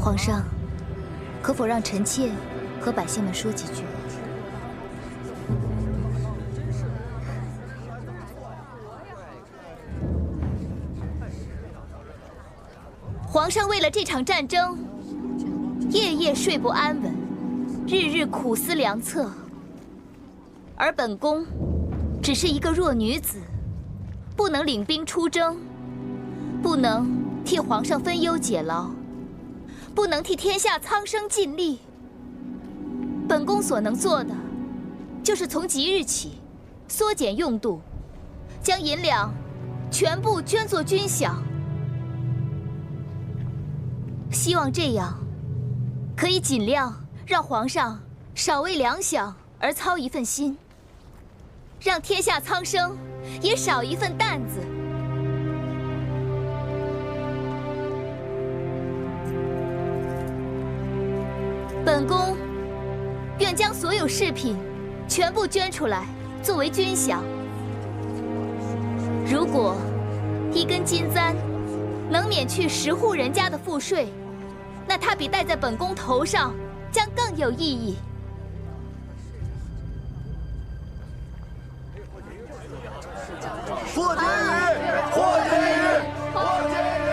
皇上，可否让臣妾和百姓们说几句？皇上为了这场战争，夜夜睡不安稳，日日苦思良策。而本宫只是一个弱女子，不能领兵出征，不能替皇上分忧解劳，不能替天下苍生尽力。本宫所能做的，就是从即日起缩减用度，将银两全部捐作军饷。希望这样，可以尽量让皇上少为粮饷而操一份心，让天下苍生也少一份担子。本宫愿将所有饰品全部捐出来，作为军饷。如果一根金簪能免去10户人家的赋税，那它比戴在本宫头上将更有意义。破监狱！破监狱！破监狱！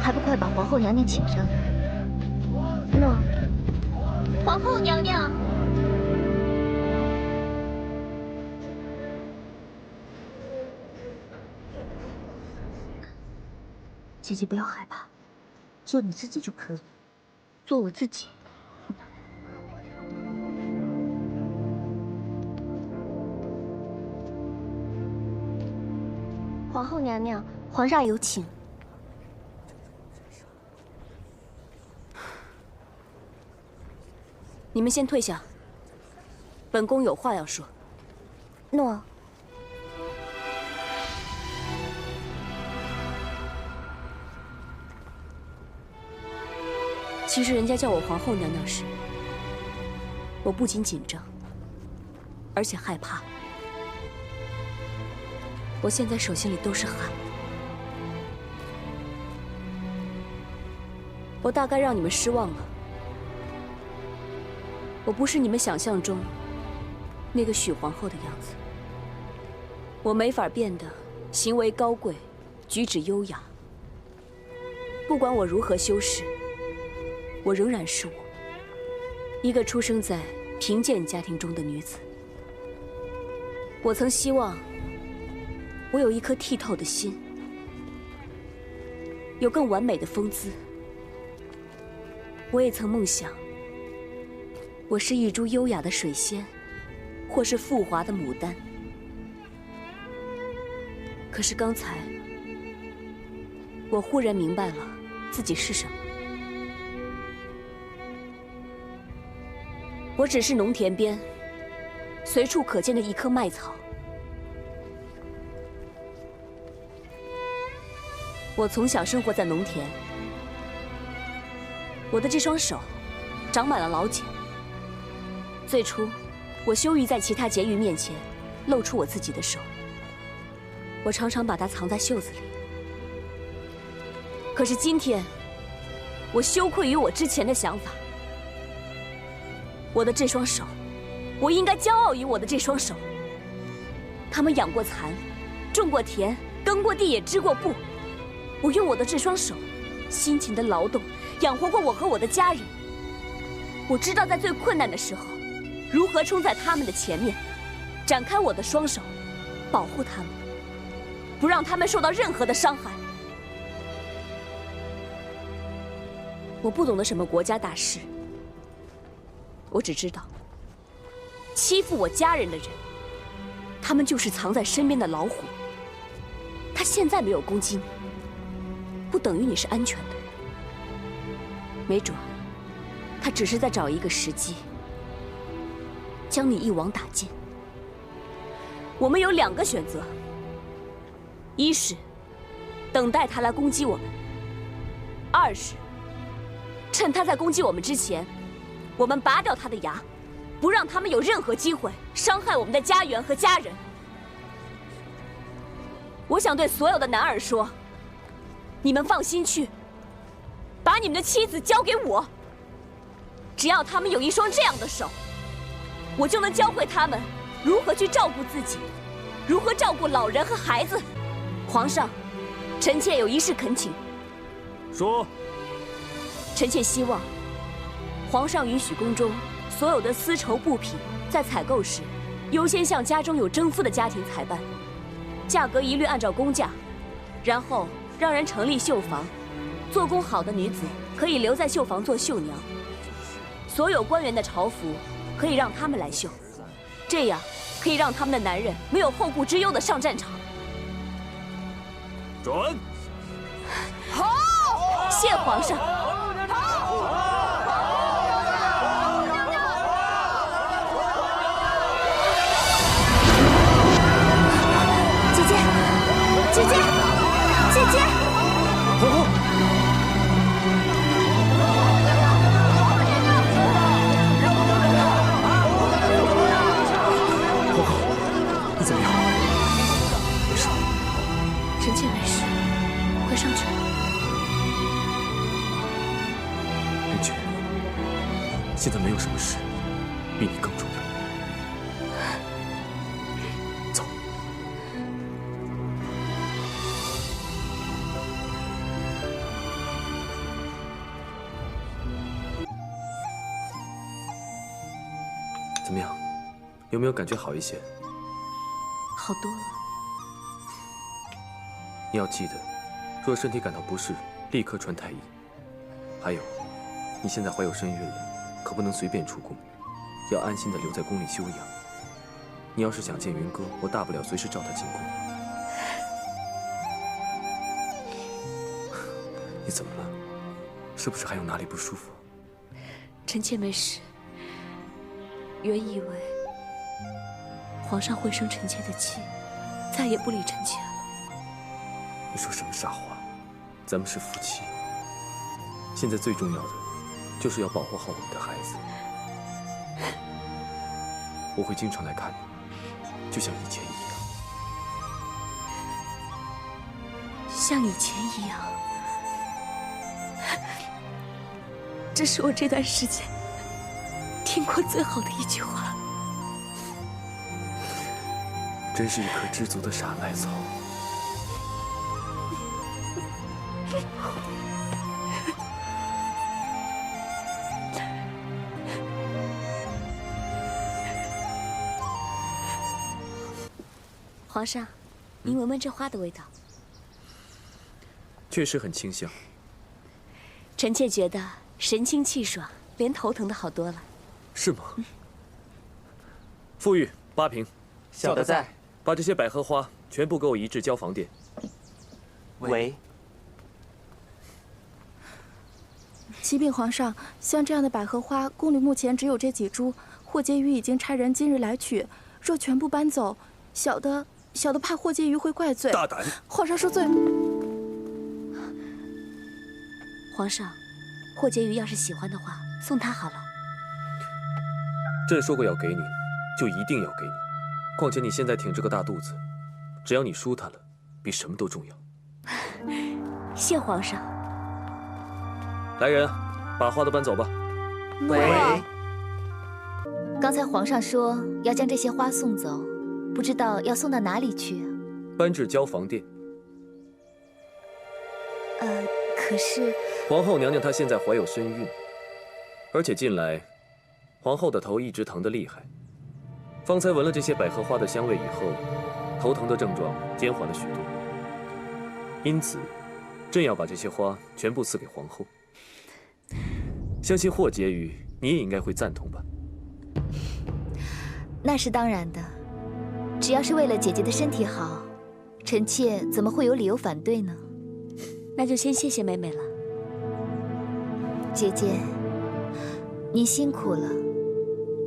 还不快把皇后娘娘请上来？诺。皇后娘娘。姐姐不要害怕，做你自己就可以，做我自己。皇后娘娘，皇上有请。你们先退下，本宫有话要说。诺。其实人家叫我皇后娘娘时，我不仅紧张，而且害怕。我现在手心里都是汗。我大概让你们失望了。我不是你们想象中那个许皇后的样子。我没法变得行为高贵，举止优雅。不管我如何修饰，我仍然是我，一个出生在贫贱家庭中的女子。我曾希望我有一颗剔透的心，有更完美的风姿。我也曾梦想，我是一株优雅的水仙，或是富华的牡丹。可是刚才，我忽然明白了自己是什么。我只是农田边随处可见的一棵麦草。我从小生活在农田，我的这双手长满了老茧。最初，我羞于在其他婕妤面前露出我自己的手，我常常把它藏在袖子里。可是今天，我羞愧于我之前的想法。我的这双手，我应该骄傲于我的这双手。他们养过蚕，种过田，耕过地，也织过布。我用我的这双手，辛勤的劳动，养活过我和我的家人。我知道在最困难的时候，如何冲在他们的前面，展开我的双手，保护他们，不让他们受到任何的伤害。我不懂得什么国家大事。我只知道，欺负我家人的人，他们就是藏在身边的老虎。他现在没有攻击你，不等于你是安全的。没准，他只是在找一个时机，将你一网打尽。我们有2个选择：一是等待他来攻击我们；二是趁他在攻击我们之前，我们拔掉他的牙，不让他们有任何机会伤害我们的家园和家人。我想对所有的男儿说，你们放心去，把你们的妻子交给我。只要他们有一双这样的手，我就能教会他们如何去照顾自己，如何照顾老人和孩子。皇上，臣妾有一事恳请。说。臣妾希望皇上允许宫中所有的丝绸布匹在采购时，优先向家中有征夫的家庭采办，价格一律按照公价，然后让人成立绣房，做工好的女子可以留在绣房做绣娘。所有官员的朝服可以让他们来绣，这样可以让他们的男人没有后顾之忧的上战场。准。好，谢皇上。姐姐，姐姐，姐姐！皇后。你怎么样？没事。臣妾没事，快上去吧。元君，现在没有什么事比你更重要。走。怎么样？有没有感觉好一些？好多了。你要记得，若身体感到不适，立刻传太医。还有，你现在怀有身孕了，可不能随便出宫，要安心的留在宫里休养。你要是想见云哥，我大不了随时召他进宫。你怎么了？是不是还有哪里不舒服？臣妾没事。原以为皇上会生臣妾的气，再也不理臣妾了。你说什么傻话？咱们是夫妻，现在最重要的就是要保护好我们的孩子。我会经常来看你，就像以前一样。像以前一样。这是我这段时间听过最好的一句话。真是一棵知足的傻艾草。皇上，您闻闻这花的味道。确实很清香。臣妾觉得神清气爽，连头疼的好多了。是吗？傅玉，8瓶。小的在。把这些百合花全部给我移至交房殿。喂。启禀皇上，像这样的百合花，宫里目前只有这几株。霍婕妤已经差人今日来取，若全部搬走，小的怕霍婕妤会怪罪。大胆！皇上恕罪。皇上，霍婕妤要是喜欢的话，送她好了。朕说过要给你，就一定要给你。况且你现在挺着个大肚子，只要你舒坦了，比什么都重要。谢皇上。来人，把花都搬走吧。喂。刚才皇上说要将这些花送走，不知道要送到哪里去啊？搬至交房殿。可是皇后娘娘她现在怀有身孕，而且近来皇后的头一直疼得厉害。方才闻了这些百合花的香味以后，头疼的症状减缓了许多。因此，朕要把这些花全部赐给皇后。相信霍婕妤你也应该会赞同吧？那是当然的，只要是为了姐姐的身体好，臣妾怎么会有理由反对呢？那就先谢谢妹妹了。姐姐，您辛苦了。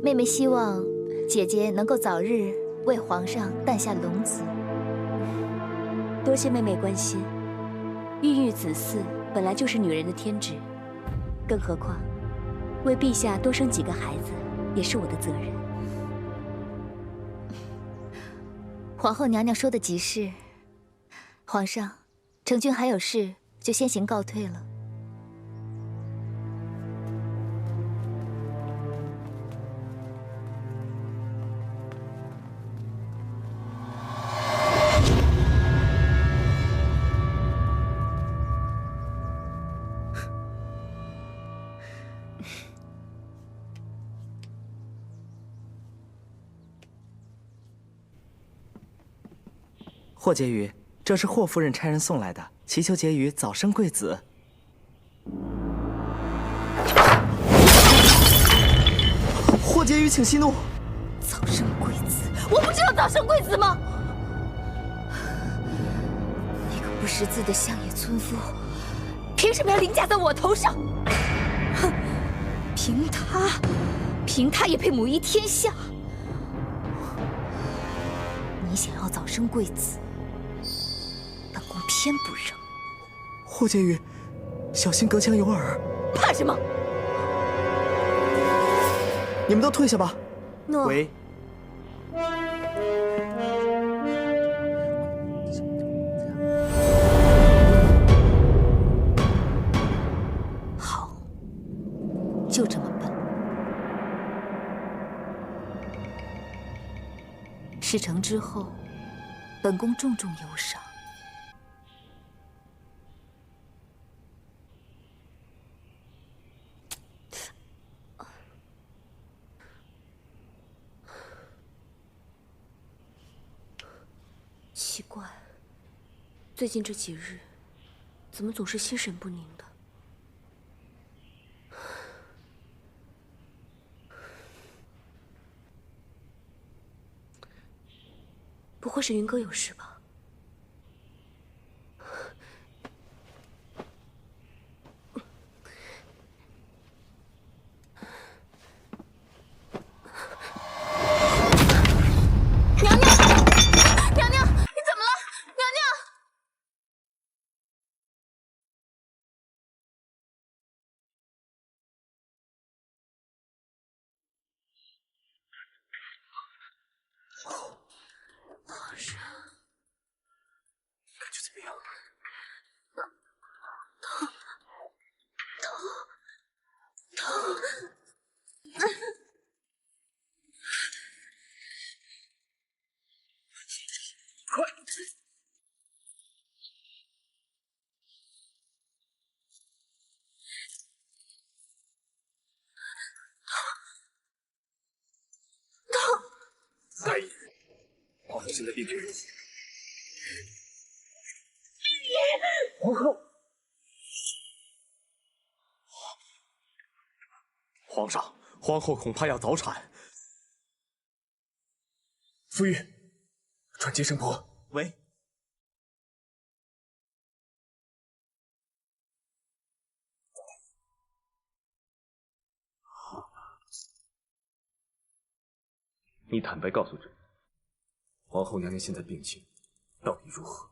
妹妹希望姐姐能够早日为皇上诞下龙子。多谢妹妹关心。孕育子嗣本来就是女人的天职，更何况为陛下多生几个孩子，也是我的责任。皇后娘娘说的极是。皇上，成君还有事，就先行告退了。霍婕妤，这是霍夫人差人送来的，祈求婕妤早生贵子。霍婕妤，请息怒。早生贵子，我不知道早生贵子吗？那个不识字的乡野村夫，凭什么要凌驾在我头上？哼，凭他也配母仪天下？你想要早生贵子，本宫偏不让。霍婕妤，小心隔墙有耳。怕什么？你们都退下吧。诺。喂。好，就这么笨。事成之后，本宫重重有赏。奇怪，最近这几日，怎么总是心神不宁的？不会是云哥有事吧？娘娘，娘娘，你怎么了？娘娘。皇上，感觉怎么样？痛。快！大爷，皇后现在病情如何？皇后，皇上，皇后恐怕要早产。夫玉，传接生婆。喂。你坦白告诉朕，皇后娘娘现在病情到底如何？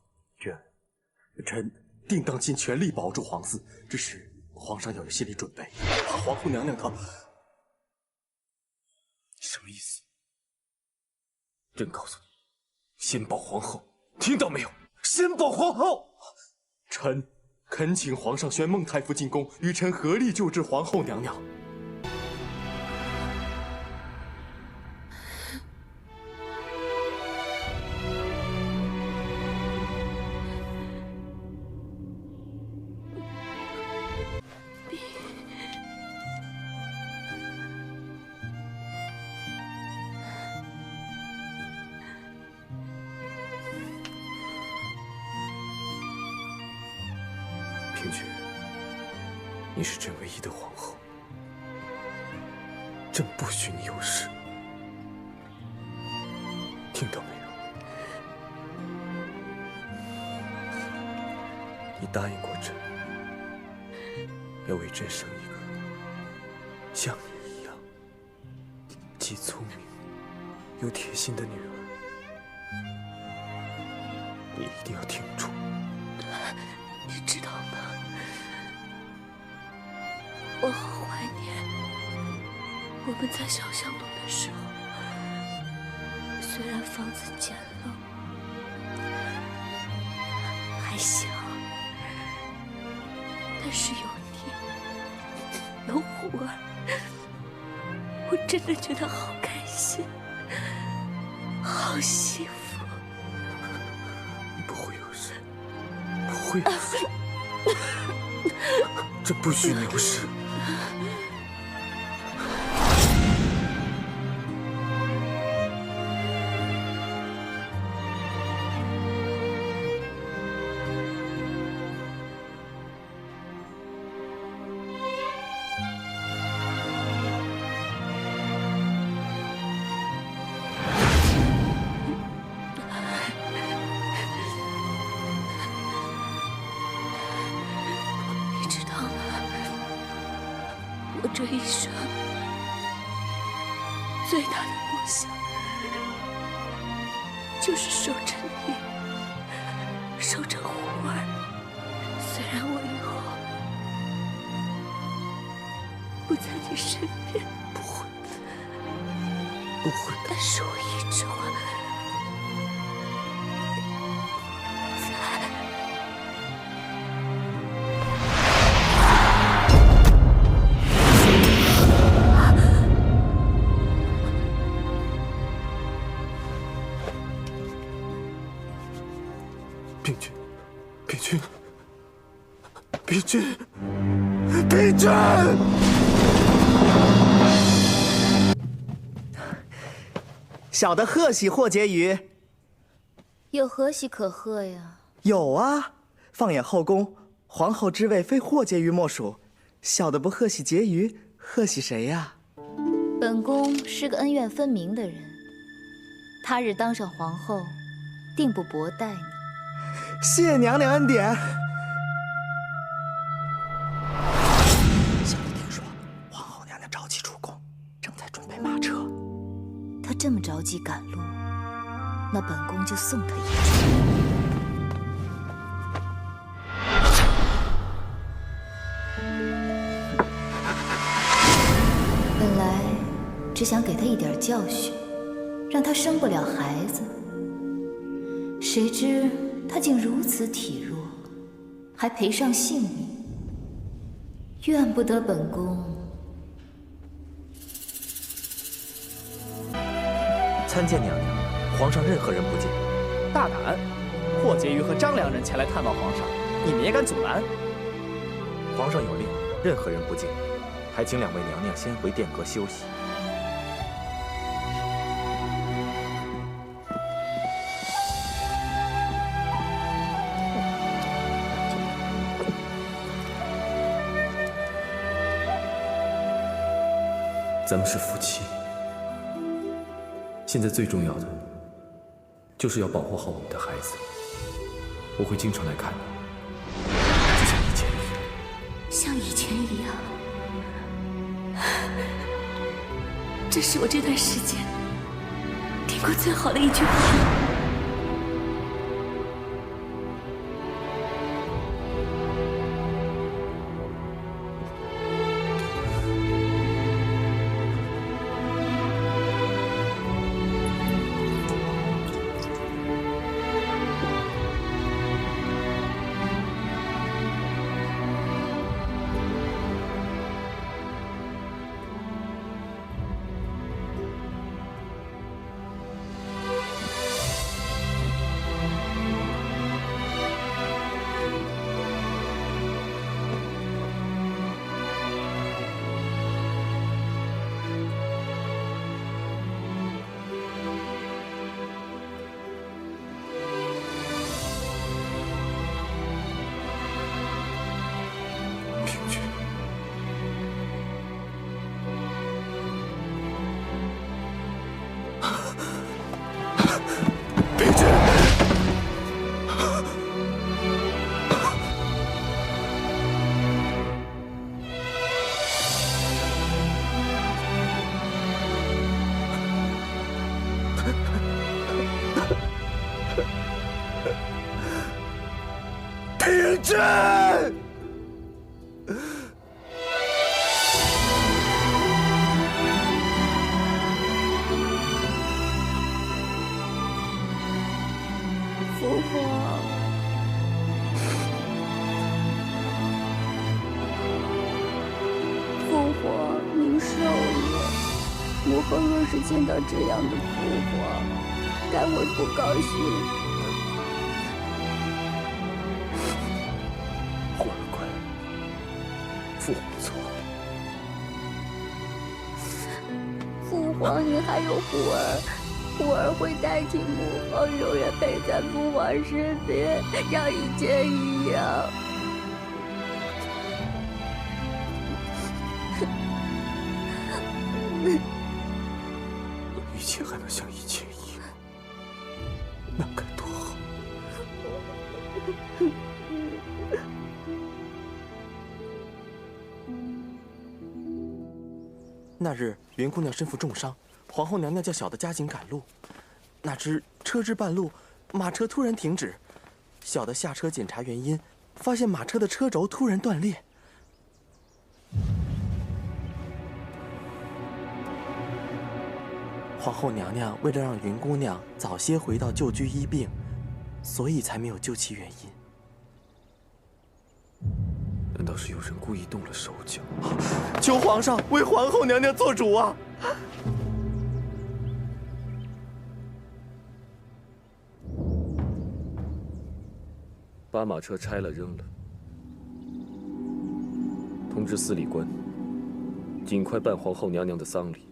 臣定当尽全力保住皇嗣，只是皇上要有心理准备，怕皇后娘娘她……什么意思？朕告诉你，先保皇后，听到没有？先保皇后！臣恳请皇上宣孟太傅进宫，与臣合力救治皇后娘娘。平君，你是朕唯一的皇后，朕不许你有事，听到没有？你答应过朕，要为朕生一个像你一样既聪明又贴心的女儿，你一定要听住。你知道吗？我好怀念我们在小巷弄的时候，虽然房子简陋，还小，但是有你，有虎儿，我真的觉得好开心，好幸福。不会有事，不会有事，这不许你有事。你知道吗？我这一生最大的梦想就是守着你，守着虎儿。虽然我以后不在你身边，不会，不会的。但是我一直会在。病君，病君，病君，病君！小的贺喜霍婕妤。有何喜可贺呀？有啊，放眼后宫，皇后之位非霍婕妤莫属。小的不贺喜婕妤，贺喜谁呀？本宫是个恩怨分明的人，他日当上皇后，定不薄待你。谢娘娘恩典。小的听说，皇后娘娘着急出宫，正在准备马车。他这么着急赶路，那本宫就送他一程。本来只想给他一点教训，让他生不了孩子，谁知他竟如此体弱，还赔上性命，怨不得本宫。参见娘娘，皇上任何人不见。大胆！霍婕妤和张良人前来探望皇上，你们也敢阻拦？皇上有令，任何人不见，还请两位娘娘先回殿阁休息。咱们是夫妻，现在最重要的就是要保护好我们的孩子。我会经常来看你，就像以前一样。像以前一样。这是我这段时间听过最好的一句话。平君。母后若是见到这样的父皇，该会不高兴。乖乖，父皇错了。父皇，你还有虎儿，虎儿会代替母后，永远陪在父皇身边，像以前一样。一切还能像以前一样，那该多好！那日云姑娘身负重伤，皇后娘娘叫小的加紧赶路。哪知车至半路，马车突然停止，小的下车检查原因，发现马车的车轴突然断裂。皇后娘娘为了让云姑娘早些回到旧居医病，所以才没有救其原因。难道是有人故意动了手脚？求皇上为皇后娘娘做主啊！把马车拆了扔了，通知司礼官，尽快办皇后娘娘的丧礼。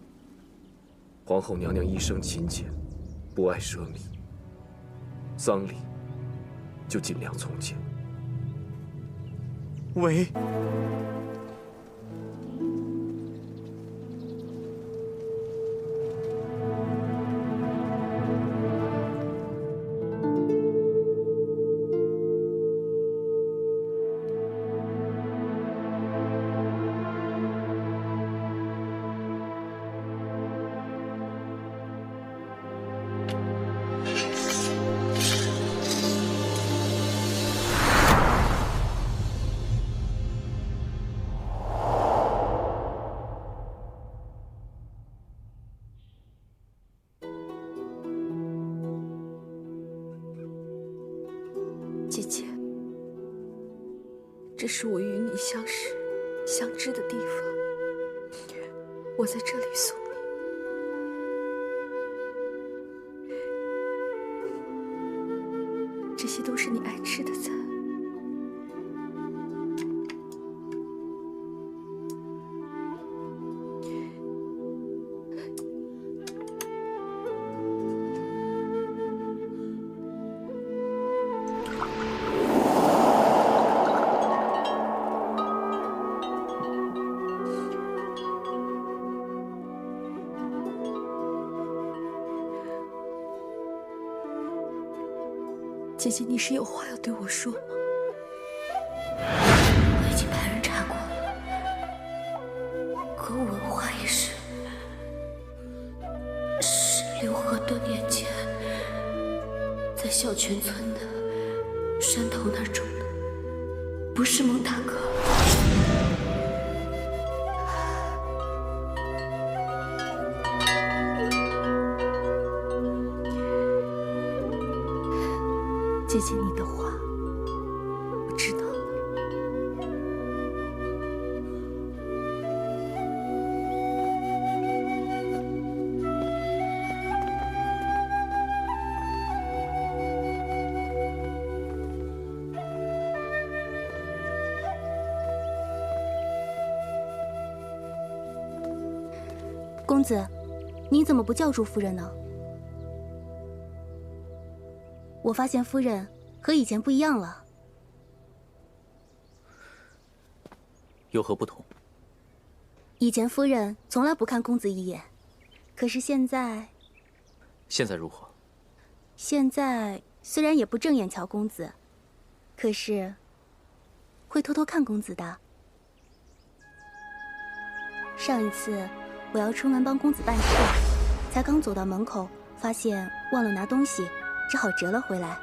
皇后娘娘一生勤俭，不爱奢靡，丧礼就尽量从简。喂。姐姐，这是我与你相识、相知的地方，我在这里送你。这些都是你爱吃的菜。姐姐，你是有话要对我说吗？我已经派人查过了，可文化也是6和多年前在小泉村的山头那儿种的，不是蒙大哥。姐姐，你的话我知道了。公子，你怎么不叫住夫人呢？我发现夫人和以前不一样了。有何不同？以前夫人从来不看公子一眼，可是现在……现在如何？现在虽然也不正眼瞧公子，可是会偷偷看公子的。上一次我要出门帮公子办事，才刚走到门口，发现忘了拿东西。只好折了回来。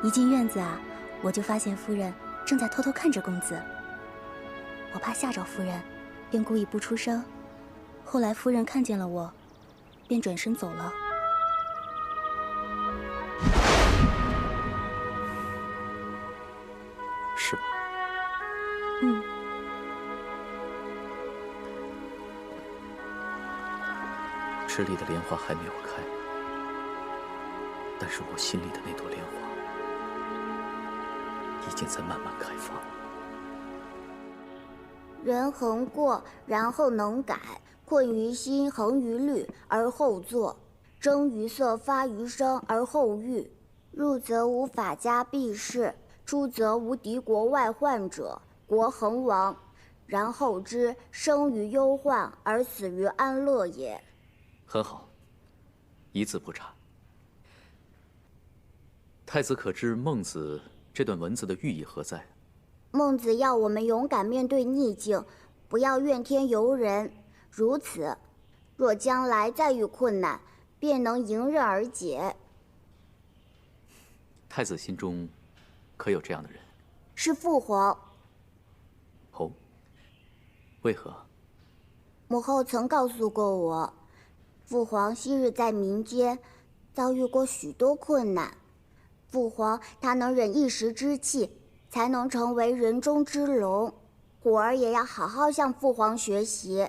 一进院子啊，我就发现夫人正在偷偷看着公子。我怕吓着夫人，便故意不出声。后来夫人看见了我，便转身走了。是吗？嗯。池里的莲花还没有开，但是我心里的那朵莲花已经在慢慢开放。人恒过，然后能改；困于心，恒于虑，而后作；征于色，发于声，而后喻。入则无法家避世，出则无敌国外患者，国恒亡。然后之，生于忧患，而死于安乐也。很好，一字不差。太子可知孟子这段文字的寓意何在？孟子要我们勇敢面对逆境，不要怨天尤人。如此，若将来再遇困难，便能迎刃而解。太子心中可有这样的人？是父皇。哦，为何？母后曾告诉过我，父皇昔日在民间遭遇过许多困难。父皇他能忍一时之气，才能成为人中之龙。虎儿也要好好向父皇学习。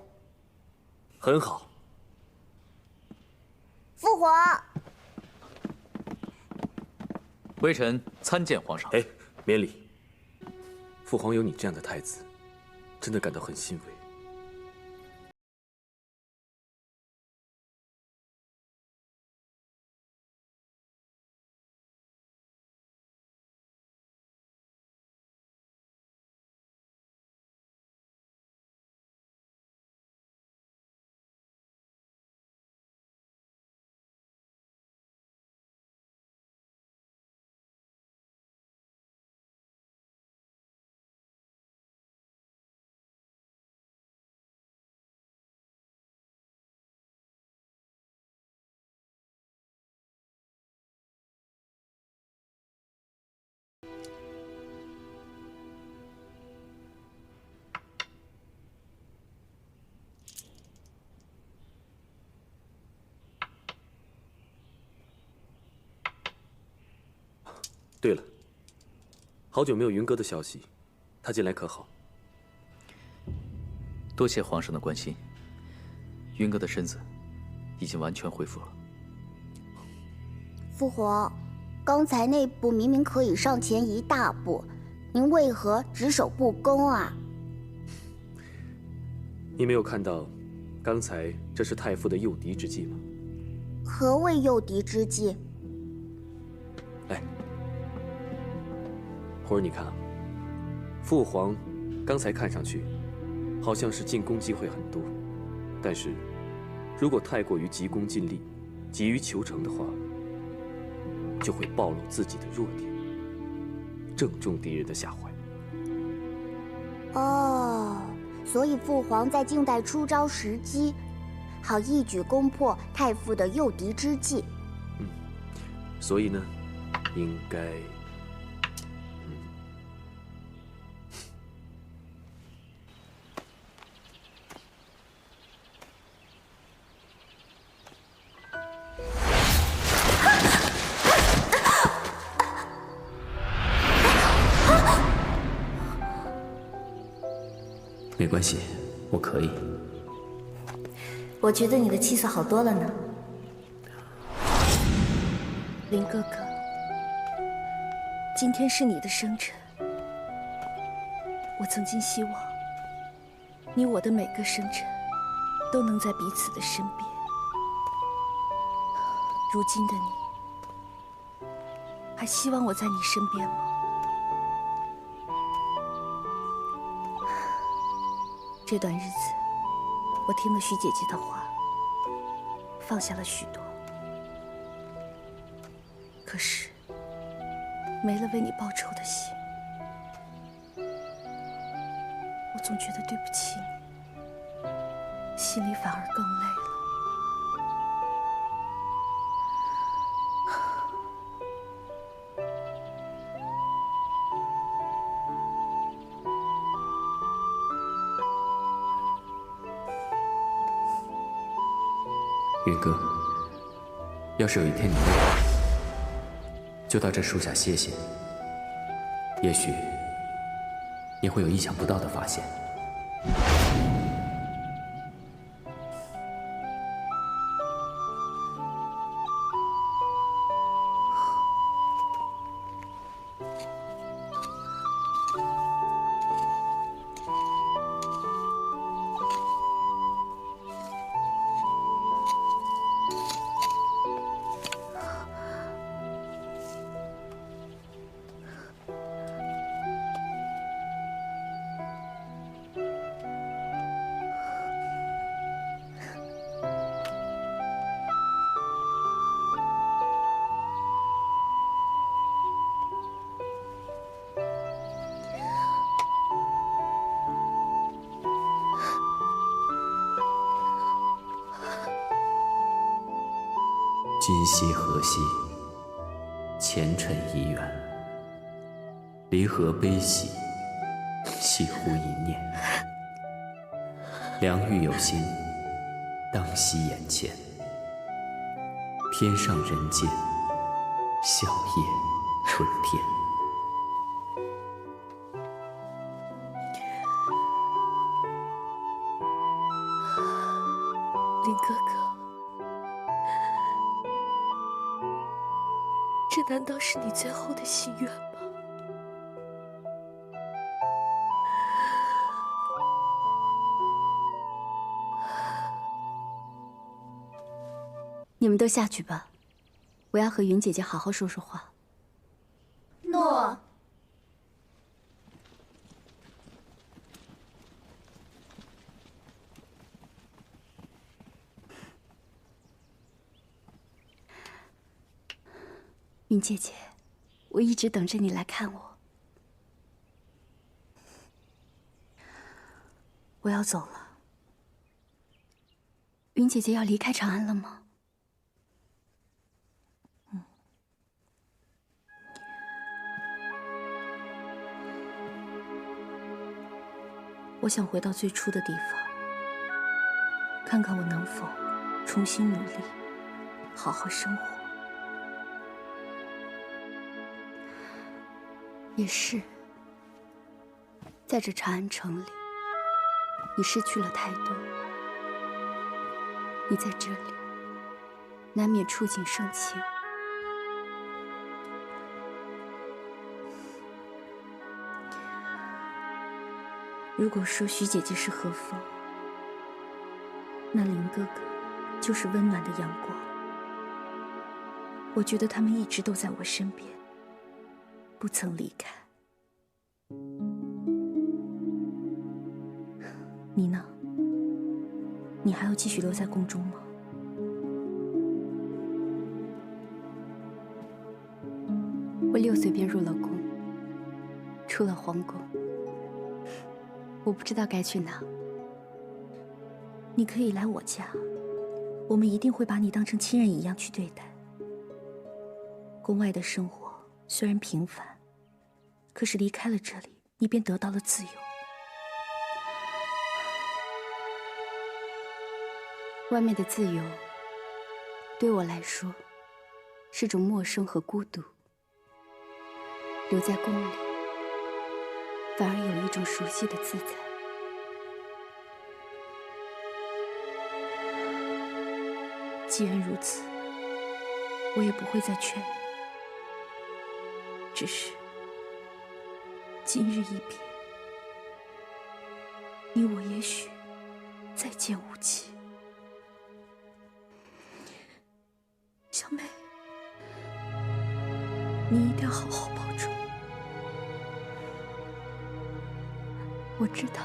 很好。父皇，微臣参见皇上。哎，免礼。父皇有你这样的太子，真的感到很欣慰。对了，好久没有云哥的消息，他近来可好？多谢皇上的关心，云哥的身子已经完全恢复了。父皇，刚才那步明明可以上前一大步，您为何只守不攻啊？你没有看到，刚才这是太傅的诱敌之计吗？何谓诱敌之计？来，忽儿你看啊，父皇刚才看上去好像是进攻机会很多，但是如果太过于急功近利、急于求成的话，就会暴露自己的弱点，正中敌人的下怀。哦，所以父皇在静待出招时机，好一举攻破太傅的诱敌之计。所以呢，应该，没关系，我可以。我觉得你的气色好多了呢。林哥哥，今天是你的生辰，我曾经希望你我的每个生辰都能在彼此的身边。如今的你，还希望我在你身边吗？这段日子，我听了徐姐姐的话，放下了许多。可是，没了为你报仇的心，我总觉得对不起你，心里反而更累了。云哥，要是有一天你累了，就到这树下歇歇，也许你会有意想不到的发现。今夕何夕，前尘已远。离合悲喜，系乎一念。良欲有心，当惜眼前。天上人间，笑靥春天。林哥哥，这难道是你最后的心愿吗？你们都下去吧，我要和云姐姐好好说说话。诺。云姐姐，我一直等着你来看我。我要走了。云姐姐要离开长安了吗？我想回到最初的地方，看看我能否重新努力，好好生活。也是，在这长安城里，你失去了太多。你在这里，难免触景生情。如果说徐姐姐是和风，那林哥哥就是温暖的阳光。我觉得他们一直都在我身边，不曾离开。你呢？你还要继续留在宫中吗？我6岁便入了宫，出了皇宫。我不知道该去哪。你可以来我家，我们一定会把你当成亲人一样去对待。宫外的生活虽然平凡，可是离开了这里，你便得到了自由。外面的自由，对我来说，是种陌生和孤独。留在宫里，反而有一种熟悉的自在。既然如此，我也不会再劝你。只是今日一别，你我也许再见无期。小美，你一定要好好保重。我知道，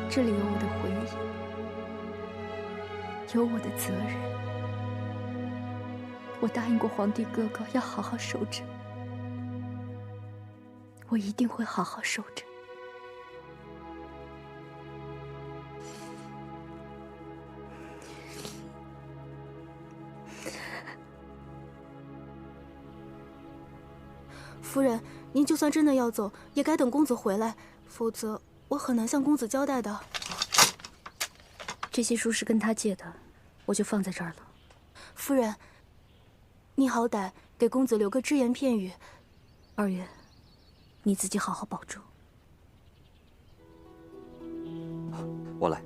这里有我的回忆，有我的责任。我答应过皇帝哥哥要好好守着，我一定会好好守着。夫人，您就算真的要走，也该等公子回来，否则我很难向公子交代的。这些书是跟他借的，我就放在这儿了。夫人，你好歹给公子留个只言片语。2月，你自己好好保重。我来。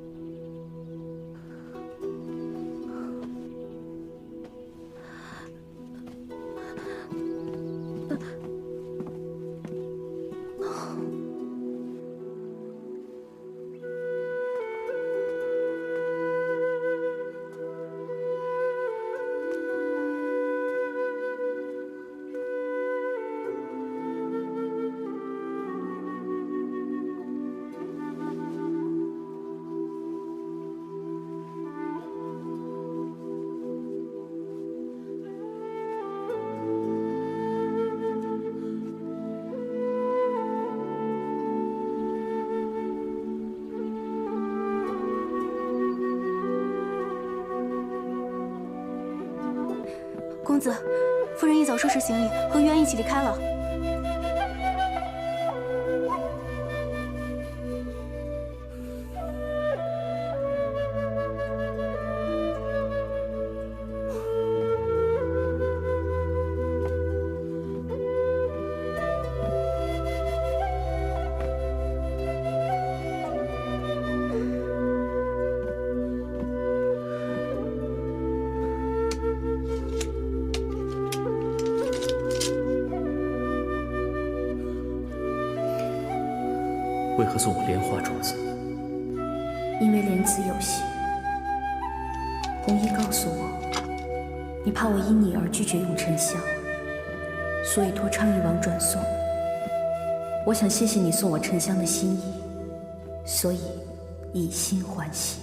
公子，夫人一早收拾行李，和于安一起离开了。为何送我莲花种子？因为莲子有信。红衣告诉我，你怕我因你而拒绝用沉香，所以托昌邑王转送。我想谢谢你送我沉香的心意，所以以心还心。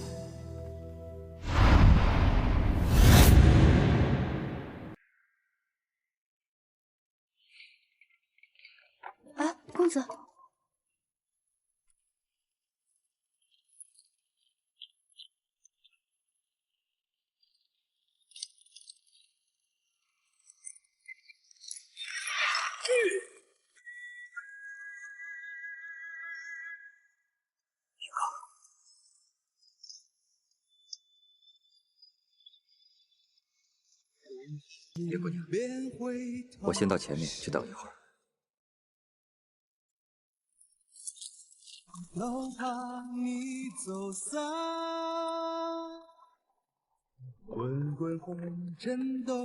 哎，公子。叶姑娘，我先到前面去等一会儿。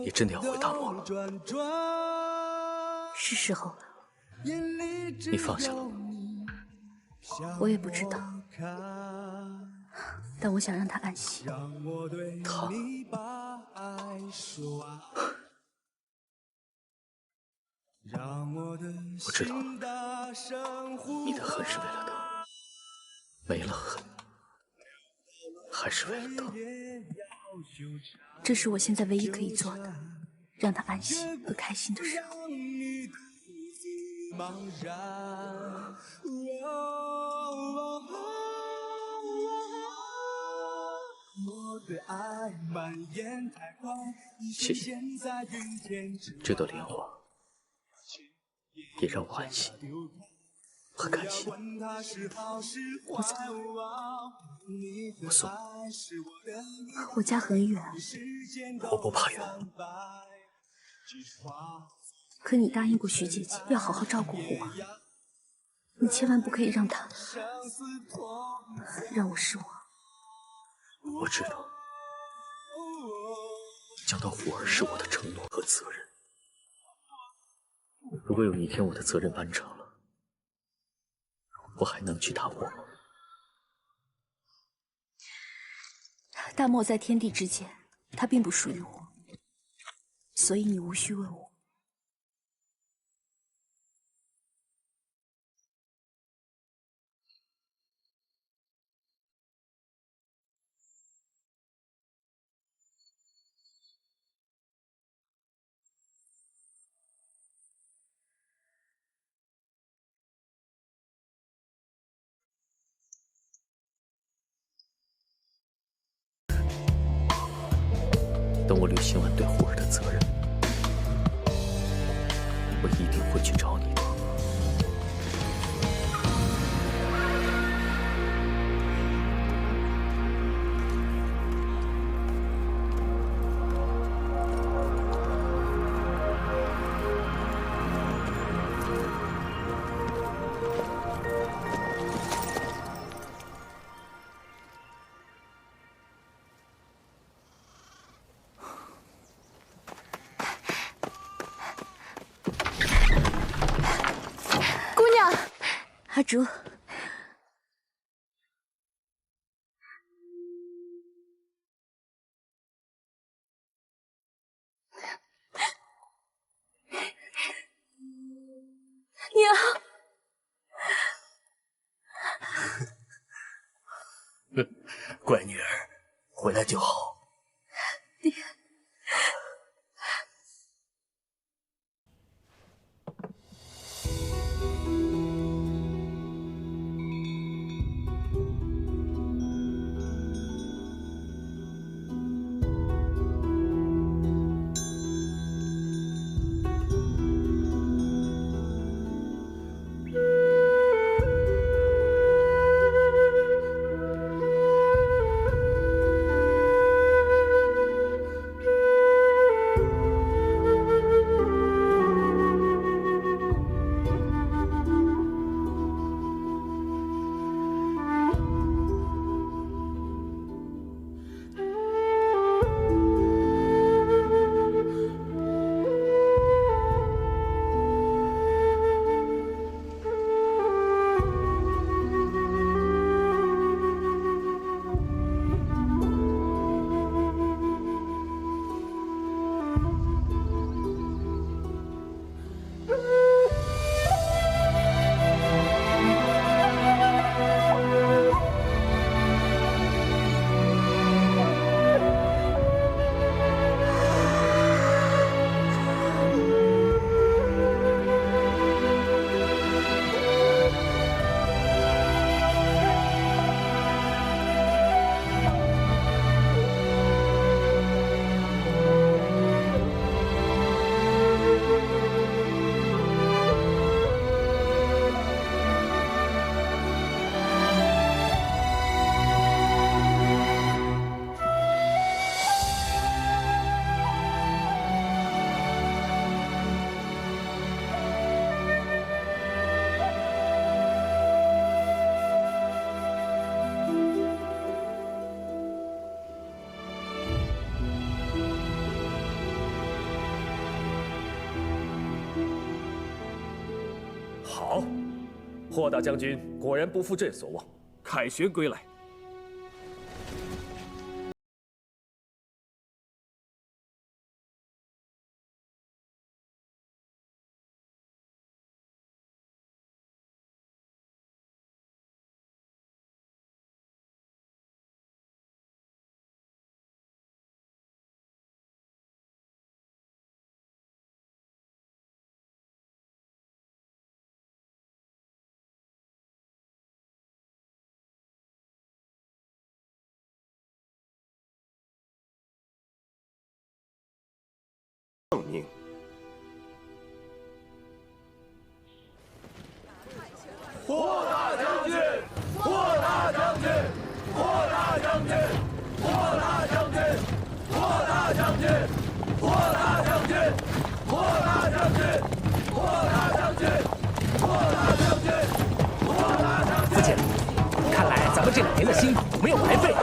你真的要回大漠了？是时候了。你放下了我？我也不知道，但我想让他安息。他。我知道了，你的恨是为了他，没了恨，还是为了他。这是我现在唯一可以做的，让他安心和开心的事。谢谢，这朵莲花也让我安心和开心。我走，我送。我家很远，我不怕远。可你答应过徐姐姐要好好照顾我，你千万不可以让她让我失望。我知道，交到虎儿是我的承诺和责任。如果有一天我的责任完成了，我还能去大漠吗？大漠在天地之间，它并不属于我，所以你无需问我。等我履行完对虎儿的责任，我一定会去找你的。阿竹，娘，乖女儿，回来就好。爹。好，霍大将军果然不负朕所望，凯旋归来。证明。霍大将军，霍大将军，霍大将军，霍大将军，霍大将军，霍大将军，霍大将军，霍大将军，霍大将军，霍大将军。父亲，看来咱们这2年的辛苦没有白费啊！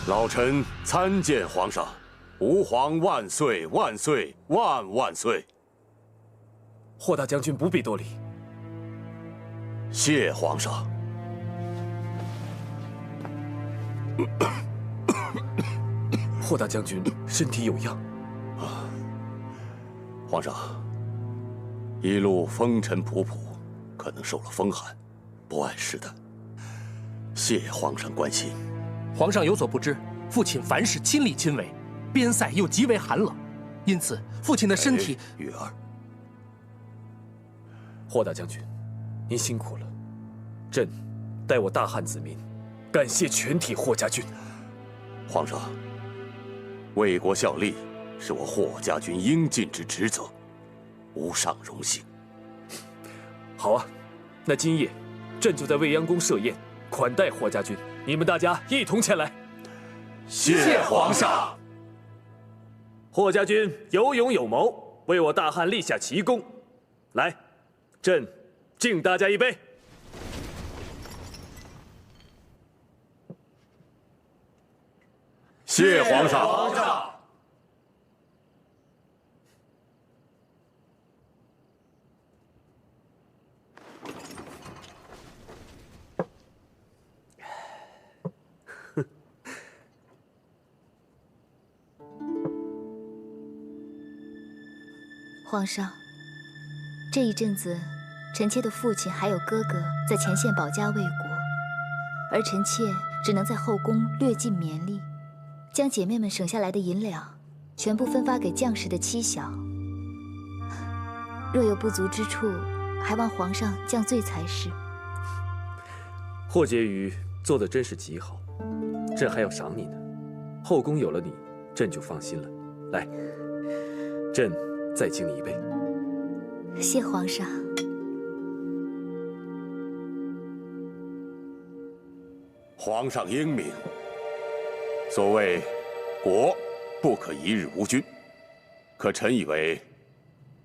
老臣参见皇上，吾皇万岁万岁万万岁！霍大将军不必多礼。谢皇上。霍大将军身体有恙啊？皇上，一路风尘仆仆，可能受了风寒，不碍事的。谢皇上关心。皇上有所不知，父亲凡事亲力亲为，边塞又极为寒冷，因此父亲的身体……玉儿，霍大将军，您辛苦了。朕代我大汉子民，感谢全体霍家军。皇上，为国效力是我霍家军应尽之职责，无上荣幸。好啊，那今夜朕就在未央宫设宴，款待霍家军。你们大家一同前来。谢皇上。霍家军有勇有谋，为我大汉立下奇功。来，朕敬大家一杯。谢皇上。皇上，这一阵子，臣妾的父亲还有哥哥在前线保家卫国，而臣妾只能在后宫略尽绵力，将姐妹们省下来的银两全部分发给将士的妻小。若有不足之处，还望皇上降罪才是。霍婕妤做的真是极好，朕还要赏你呢。后宫有了你，朕就放心了。来，朕再敬你一杯。谢皇上。皇上英明。所谓国不可一日无君，可臣以为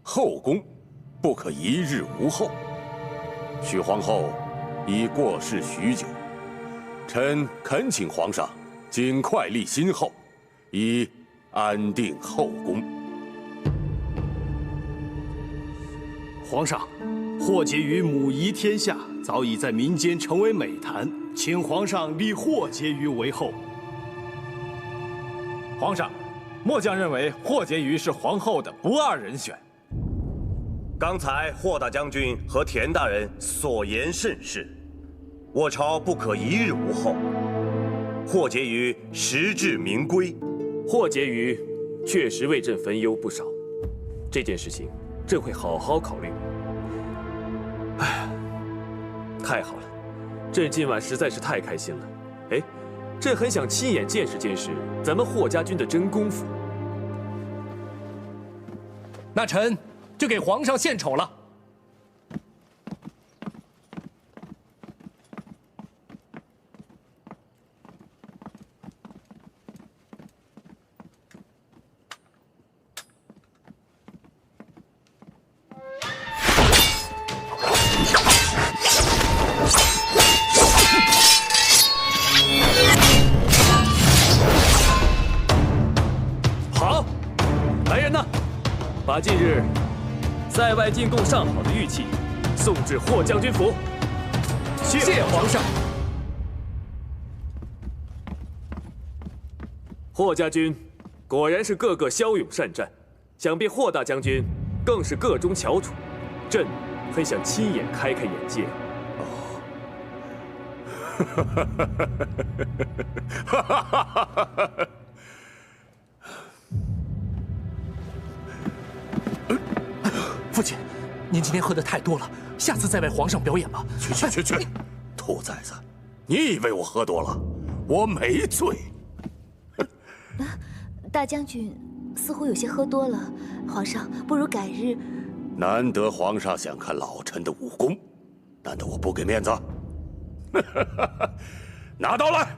后宫不可一日无后。许皇后已过世许久，臣恳请皇上尽快立新后，以安定后宫。皇上，霍婕妤母仪天下，早已在民间成为美谈，请皇上立霍婕妤为后。皇上，末将认为霍婕妤是皇后的不二人选。刚才霍大将军和田大人所言甚是，我朝不可一日无后。霍婕妤实至名归。霍婕妤确实为朕分忧不少，这件事情朕会好好考虑。哎，太好了，朕今晚实在是太开心了。哎，朕很想亲眼见识咱们霍家军的真功夫。那臣就给皇上献丑了。把近日塞外进贡上好的玉器送至霍将军府。谢皇上。霍家军果然是个个骁勇善战，想必霍大将军更是个中翘楚，朕很想亲眼开开眼界。父亲，您今天喝的太多了，下次再为皇上表演吧。去！兔崽子，你以为我喝多了？我没醉。大将军似乎有些喝多了，皇上，不如改日。难得皇上想看老臣的武功，难道我不给面子？拿刀来！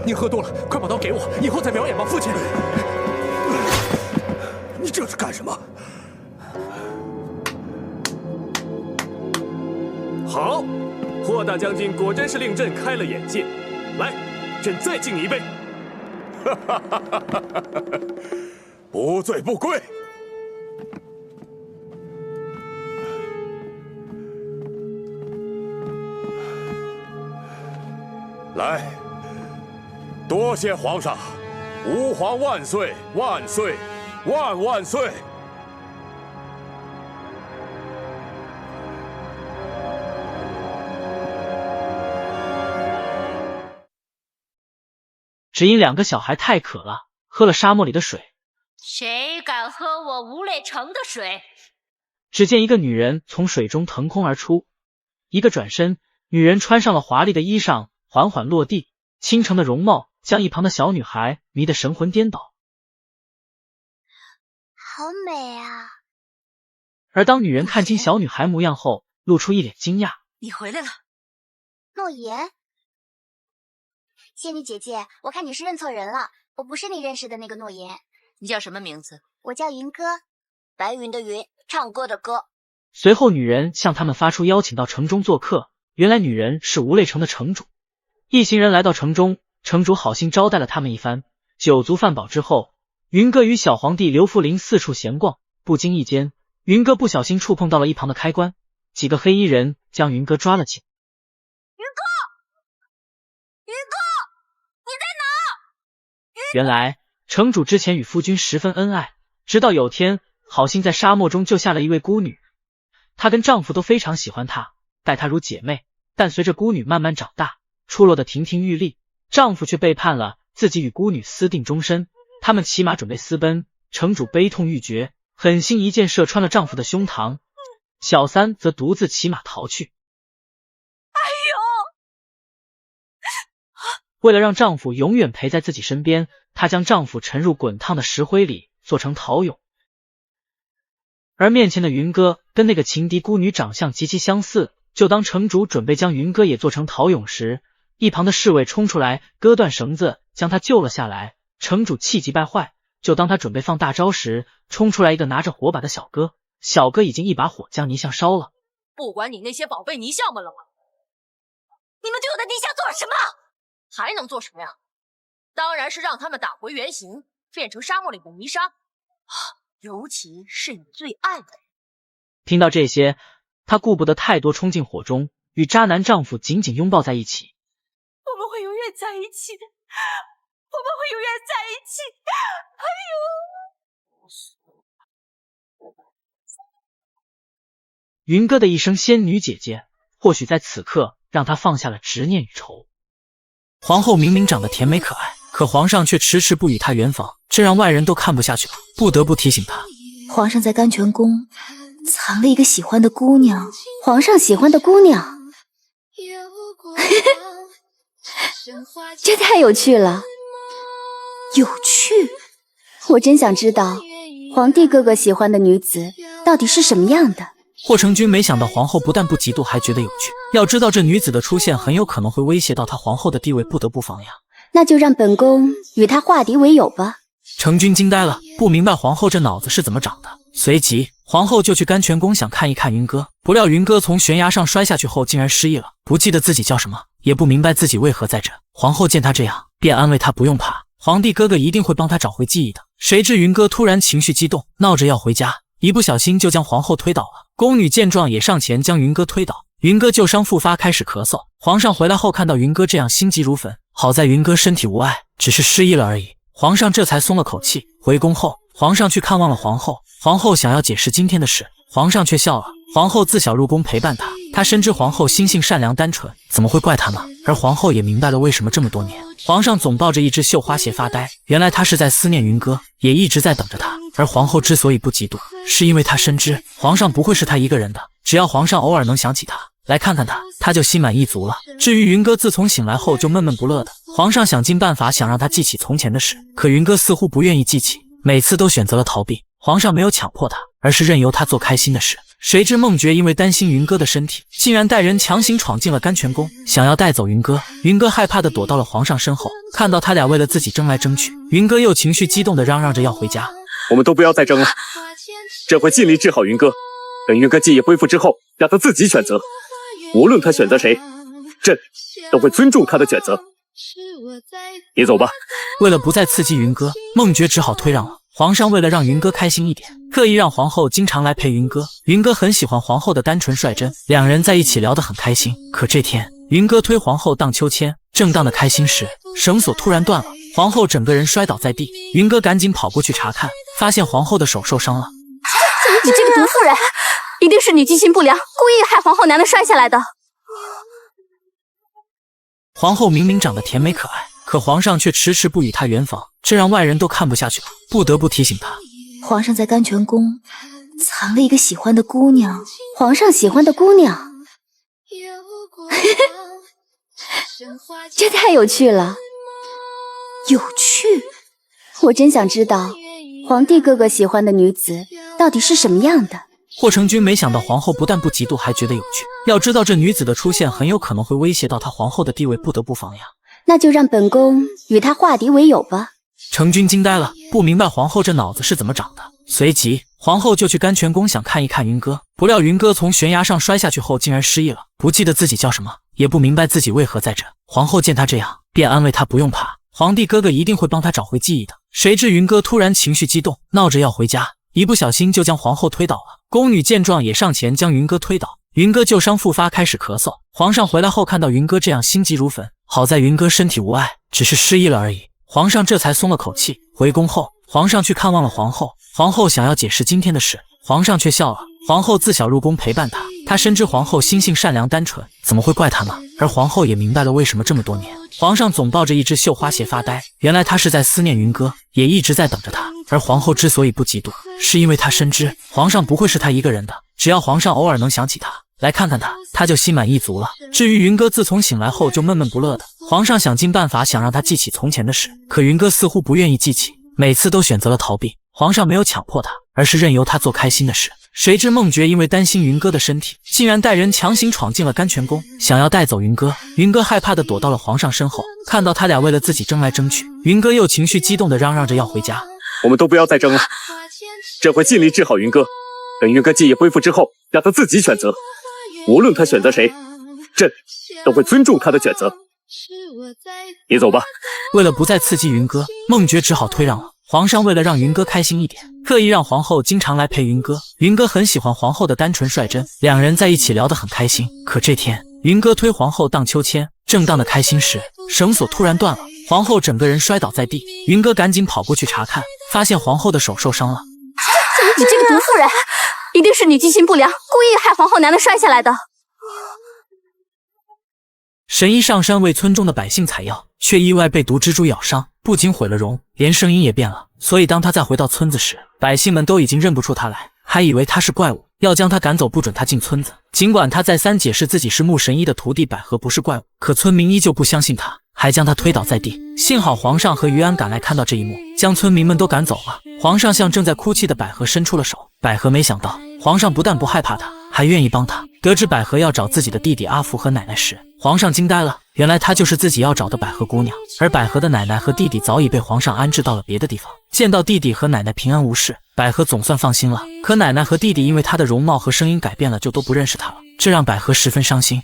您喝多了，快把刀给我，以后再表演吧，父亲。你这是干什么？好，霍大将军果真是令朕开了眼界。来，朕再敬你一杯。不醉不归。来。多谢皇上，吾皇万岁万岁万万岁！只因2个小孩太渴了，喝了沙漠里的水。谁敢喝我吴磊城的水？只见一个女人从水中腾空而出，一个转身，女人穿上了华丽的衣裳，缓缓落地，倾城的容貌将一旁的小女孩迷得神魂颠倒。好美啊！而当女人看清小女孩模样后，露出一脸惊讶。你回来了，诺言。仙女姐姐，我看你是认错人了，我不是你认识的那个诺言。你叫什么名字？我叫云歌，白云的云，唱歌的歌。随后女人向他们发出邀请到城中做客，原来女人是无泪城的城主。一行人来到城中，城主好心招待了他们一番，酒足饭饱之后，云歌与小皇帝刘福林四处闲逛，不经意间，云歌不小心触碰到了一旁的开关，几个黑衣人将云歌抓了起来。云歌，你在哪？原来城主之前与夫君十分恩爱，直到有天好心在沙漠中救下了一位孤女，她跟丈夫都非常喜欢她，待她如姐妹，但随着孤女慢慢长大，出落得亭亭玉立，丈夫却背叛了自己，与孤女私定终身。他们骑马准备私奔，城主悲痛欲绝，狠心一箭射穿了丈夫的胸膛，小三则独自骑马逃去。为了让丈夫永远陪在自己身边，她将丈夫沉入滚烫的石灰里，做成陶俑。而面前的云歌跟那个情敌孤女长相极其相似，就当城主准备将云歌也做成陶俑时，一旁的侍卫冲出来割断绳子，将他救了下来。城主气急败坏，就当他准备放大招时，冲出来一个拿着火把的小哥，小哥已经一把火将泥像烧了。不管你那些宝贝泥像们了吗？你们对我的泥像做了什么？还能做什么呀？当然是让他们打回原形，变成沙漠里的泥沙。尤其是你最爱的人。听到这些，她顾不得太多，冲进火中，与渣男丈夫紧紧拥抱在一起。我们会永远在一起的，我们会永远在一起。云歌的一声仙女姐姐，或许在此刻让她放下了执念与仇。皇后明明长得甜美可爱，可皇上却迟迟不与她圆房，这让外人都看不下去了，不得不提醒她。皇上在甘泉宫藏了一个喜欢的姑娘，皇上喜欢的姑娘。这太有趣了，有趣！我真想知道，皇帝哥哥喜欢的女子到底是什么样的。霍成君没想到皇后不但不嫉妒，还觉得有趣。要知道这女子的出现很有可能会威胁到她皇后的地位，不得不防呀。那就让本宫与她化敌为友吧。成君惊呆了，不明白皇后这脑子是怎么长的。随即，皇后就去甘泉宫想看一看云歌，不料云歌从悬崖上摔下去后竟然失忆了，不记得自己叫什么，也不明白自己为何在这。皇后见他这样，便安慰他不用怕，皇帝哥哥一定会帮他找回记忆的。谁知云歌突然情绪激动，闹着要回家，一不小心就将皇后推倒了。宫女见状也上前将云歌推倒，云歌旧伤复发，开始咳嗽。皇上回来后看到云歌这样心急如焚，好在云歌身体无碍，只是失忆了而已。皇上这才松了口气。回宫后，皇上去看望了皇后，皇后想要解释今天的事，皇上却笑了。皇后自小入宫陪伴他深知皇后心性善良单纯，怎么会怪他呢？而皇后也明白了为什么这么多年，皇上总抱着一只绣花鞋发呆，原来他是在思念云歌，也一直在等着他。而皇后之所以不嫉妒，是因为她深知皇上不会是她一个人的，只要皇上偶尔能想起她，来看看她，她就心满意足了。至于云歌自从醒来后就闷闷不乐的，皇上想尽办法想让她记起从前的事，可云歌似乎不愿意记起，每次都选择了逃避。皇上没有强迫她，而是任由她做开心的事。谁知孟觉因为担心云歌的身体，竟然带人强行闯进了甘泉宫，想要带走云歌。云歌害怕的躲到了皇上身后，看到他俩为了自己争来争去，云歌又情绪激动的嚷嚷着要回家。我们都不要再争了，这回尽力治好云歌，等云歌记忆恢复之后，让他自己选择。无论他选择谁，朕都会尊重他的选择。你走吧。为了不再刺激云歌，孟觉只好退让了。皇上为了让云歌开心一点，刻意让皇后经常来陪云歌。云歌很喜欢皇后的单纯率真，两人在一起聊得很开心。可这天，云歌推皇后荡秋千，正当的开心时，绳索突然断了，皇后整个人摔倒在地。云歌赶紧跑过去查看，发现皇后的手受伤了。你这个毒妇人，一定是你记性不良，故意害皇后娘娘摔下来的。皇后明明长得甜美可爱，可皇上却迟迟不与她圆房，这让外人都看不下去了，不得不提醒她。皇上在甘泉宫藏了一个喜欢的姑娘，皇上喜欢的姑娘。这太有趣了，有趣！我真想知道，皇帝哥哥喜欢的女子到底是什么样的。霍成君没想到皇后不但不嫉妒，还觉得有趣。要知道这女子的出现很有可能会威胁到她皇后的地位，不得不防呀。那就让本宫与她化敌为友吧。成君惊呆了，不明白皇后这脑子是怎么长的。随即，皇后就去甘泉宫想看一看云歌，不料云歌从悬崖上摔下去后竟然失忆了，不记得自己叫什么，也不明白自己为何在这。皇后见他这样，便安慰他不用怕，皇帝哥哥一定会帮他找回记忆的。谁知云歌突然情绪激动，闹着要回家，一不小心就将皇后推倒了。宫女见状也上前将云歌推倒，云歌旧伤复发，开始咳嗽。皇上回来后看到云歌这样心急如焚，好在云歌身体无碍，只是失忆了而已。皇上这才松了口气。回宫后，皇上去看望了皇后，皇后想要解释今天的事，皇上却笑了。皇后自小入宫陪伴他深知皇后心性善良单纯，怎么会怪他呢？而皇后也明白了为什么这么多年，皇上总抱着一只绣花鞋发呆，原来他是在思念云歌，也一直在等着他。而皇后之所以不嫉妒，是因为她深知皇上不会是她一个人的，只要皇上偶尔能想起她，来看看她，她就心满意足了。至于云歌自从醒来后就闷闷不乐的，皇上想尽办法想让她记起从前的事，可云歌似乎不愿意记起，每次都选择了逃避。皇上没有强迫她，而是任由她做开心的事。谁知孟觉因为担心云歌的身体，竟然带人强行闯进了甘泉宫，想要带走云歌。云歌害怕的躲到了皇上身后，看到他俩为了自己争来争去，云歌又情绪激动的嚷嚷着要回家。我们都不要再争了，这回尽力治好云歌，等云歌记忆恢复之后，让他自己选择。无论他选择谁，朕都会尊重他的选择。你走吧。为了不再刺激云歌，孟觉只好退让了。皇上为了让云歌开心一点，刻意让皇后经常来陪云歌。云歌很喜欢皇后的单纯率真，两人在一起聊得很开心。可这天，云歌推皇后荡秋千，正当的开心时，绳索突然断了，皇后整个人摔倒在地。云歌赶紧跑过去查看，发现皇后的手受伤了。你这个毒妇人，一定是你记性不良，故意害皇后娘娘摔下来的。神医上山为村中的百姓采药，却意外被毒蜘蛛咬伤，不仅毁了容，连声音也变了。所以当他再回到村子时，百姓们都已经认不出他来，还以为他是怪物。要将他赶走，不准他进村子。尽管他再三解释自己是木神医的徒弟，百合不是怪物，可村民依旧不相信他，还将他推倒在地。幸好皇上和于安赶来看到这一幕，将村民们都赶走了。皇上向正在哭泣的百合伸出了手，百合没想到皇上不但不害怕他，还愿意帮他。得知百合要找自己的弟弟阿福和奶奶时，皇上惊呆了，原来她就是自己要找的百合姑娘。而百合的奶奶和弟弟早已被皇上安置到了别的地方。见到弟弟和奶奶平安无事，百合总算放心了。可奶奶和弟弟因为她的容貌和声音改变了，就都不认识她了，这让百合十分伤心。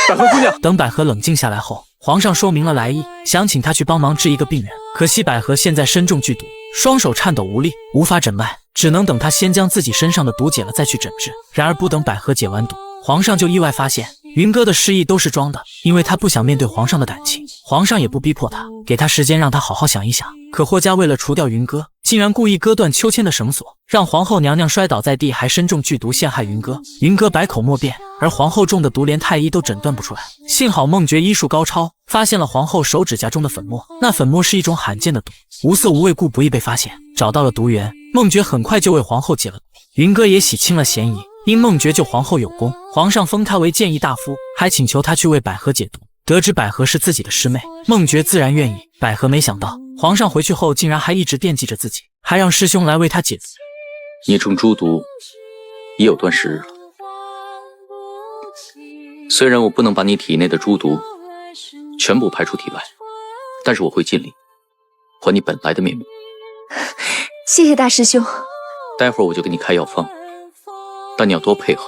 百合姑娘，等百合冷静下来后，皇上说明了来意，想请她去帮忙治一个病人。可惜百合现在身中剧毒，双手颤抖无力，无法诊脉，只能等她先将自己身上的毒解了再去诊治。然而不等百合解完毒，皇上就意外发现云哥的失忆都是装的，因为他不想面对皇上的感情，皇上也不逼迫他，给他时间让他好好想一想。可霍家为了除掉云哥，竟然故意割断秋千的绳索，让皇后娘娘摔倒在地，还身中剧毒陷害云哥。云哥百口莫辩，而皇后中的毒连太医都诊断不出来。幸好梦觉医术高超，发现了皇后手指甲中的粉末，那粉末是一种罕见的毒，无色无味故不易被发现。找到了毒源，梦觉很快就为皇后解了毒，云哥也洗清了嫌疑。因梦觉救皇后有功，皇上封他为谏议大夫，还请求他去为百合解毒。得知百合是自己的师妹，梦觉自然愿意。百合没想到皇上回去后竟然还一直惦记着自己，还让师兄来为他解毒。你中诸毒已有段时日了，虽然我不能把你体内的诸毒全部排出体外，但是我会尽力还你本来的面目。谢谢大师兄。待会儿我就给你开药方，但你要多配合，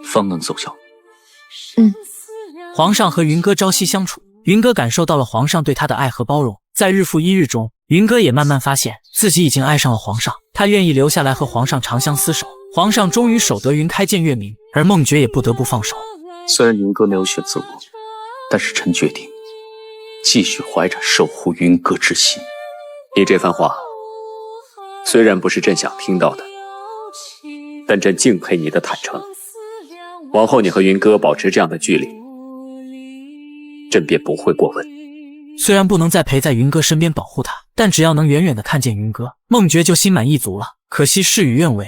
方能奏效。皇上和云哥朝夕相处，云哥感受到了皇上对他的爱和包容。在日复一日中，云哥也慢慢发现自己已经爱上了皇上，他愿意留下来和皇上长相厮守。皇上终于守得云开见月明，而梦觉也不得不放手。虽然云哥没有选择我，但是臣决定继续怀着守护云哥之心。你这番话虽然不是朕想听到的，但朕敬佩你的坦诚。往后你和云哥保持这样的距离，朕便不会过问。虽然不能再陪在云哥身边保护他，但只要能远远的看见云哥，梦觉就心满意足了。可惜事与愿违，